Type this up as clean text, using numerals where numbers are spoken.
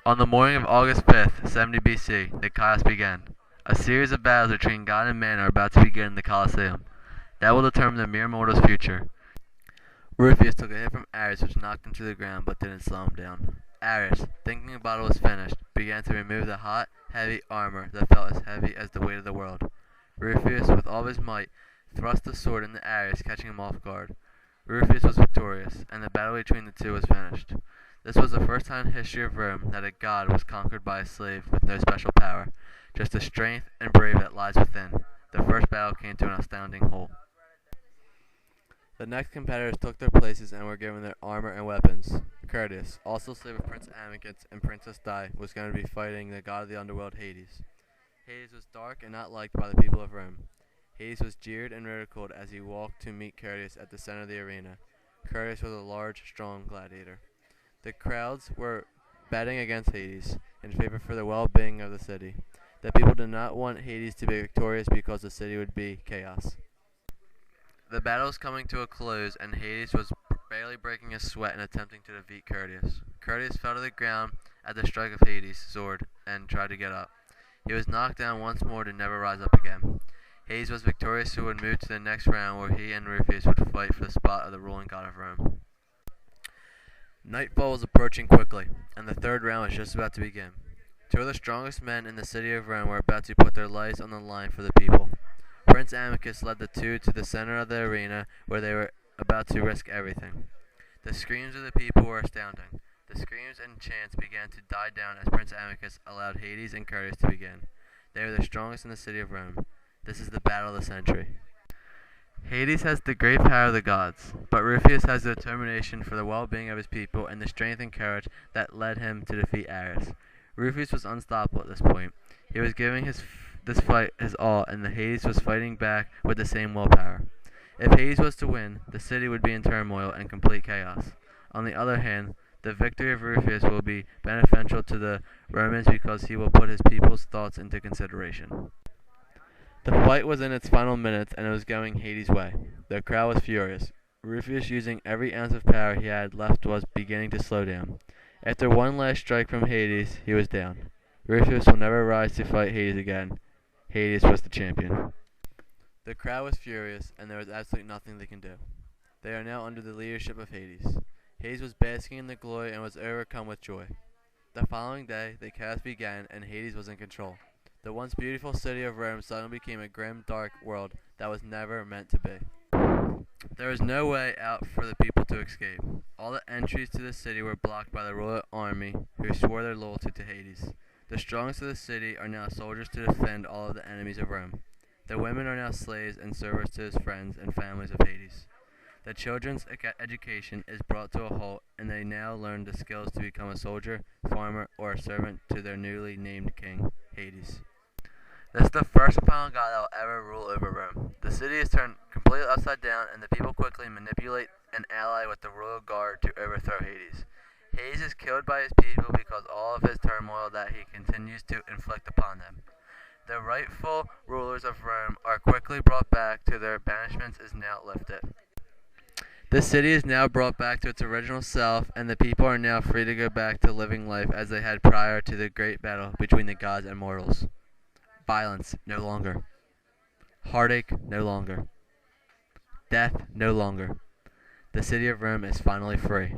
On the morning of August 5th, 70 BC, the chaos began. A series of battles between God and man are about to begin in the Colosseum. That will determine the mere mortal's future. Rufus took a hit from Ares which knocked him to the ground but didn't slow him down. Ares, thinking the battle was finished, began to remove the hot, heavy armor that felt as heavy as the weight of the world. Rufus, with all his might, thrust the sword into Ares, catching him off guard. Rufus was victorious, and the battle between the two was finished. This was the first time in the history of Rome that a god was conquered by a slave with no special power, just the strength and bravery that lies within. The first battle came to an astounding halt. The next competitors took their places and were given their armor and weapons. Curtius, also slave of Prince Amycus and Princess Di, was going to be fighting the god of the underworld, Hades. Hades was dark and not liked by the people of Rome. Hades was jeered and ridiculed as he walked to meet Curtius at the center of the arena. Curtius was a large, strong gladiator. The crowds were betting against Hades, in favor for the well-being of the city. The people did not want Hades to be victorious because the city would be chaos. The battle was coming to a close, and Hades was barely breaking a sweat in attempting to defeat Curtius. Curtius fell to the ground at the strike of Hades' sword and tried to get up. He was knocked down once more to never rise up again. Hades was victorious and would move to the next round where he and Rufus would fight for the spot of the ruling god of Rome. Nightfall was approaching quickly, and the third round was just about to begin. Two of the strongest men in the city of Rome were about to put their lives on the line for the people. Prince Amycus led the two to the center of the arena where they were about to risk everything. The screams of the people were astounding. The screams and chants began to die down as Prince Amycus allowed Hades and Curtius to begin. They were the strongest in the city of Rome. This is the battle of the century. Hades has the great power of the gods, but Rufus has the determination for the well-being of his people and the strength and courage that led him to defeat Ares. Rufus was unstoppable at this point. He was giving this fight his all, and the Hades was fighting back with the same willpower. If Hades was to win, the city would be in turmoil and complete chaos. On the other hand, the victory of Rufus will be beneficial to the Romans because he will put his people's thoughts into consideration. The fight was in its final minutes, and it was going Hades' way. The crowd was furious. Rufus, using every ounce of power he had left, was beginning to slow down. After one last strike from Hades, he was down. Rufus will never rise to fight Hades again. Hades was the champion. The crowd was furious, and there was absolutely nothing they can do. They are now under the leadership of Hades. Hades was basking in the glory and was overcome with joy. The following day, the chaos began, and Hades was in control. The once beautiful city of Rome suddenly became a grim, dark world that was never meant to be. There was no way out for the people to escape. All the entries to the city were blocked by the royal army, who swore their loyalty to Hades. The strongest of the city are now soldiers to defend all of the enemies of Rome. The women are now slaves and servers to his friends and families of Hades. The children's education is brought to a halt, and they now learn the skills to become a soldier, farmer, or a servant to their newly named king, Hades. This is the first and final god that will ever rule over Rome. The city is turned completely upside down, and the people quickly manipulate and ally with the royal guard to overthrow Hades. Hades is killed by his people because all of his turmoil that he continues to inflict upon them. The rightful rulers of Rome are quickly brought back to their banishments is now lifted. The city is now brought back to its original self, and the people are now free to go back to living life as they had prior to the great battle between the gods and mortals. Violence no longer. Heartache no longer. Death no longer. The city of Rome is finally free.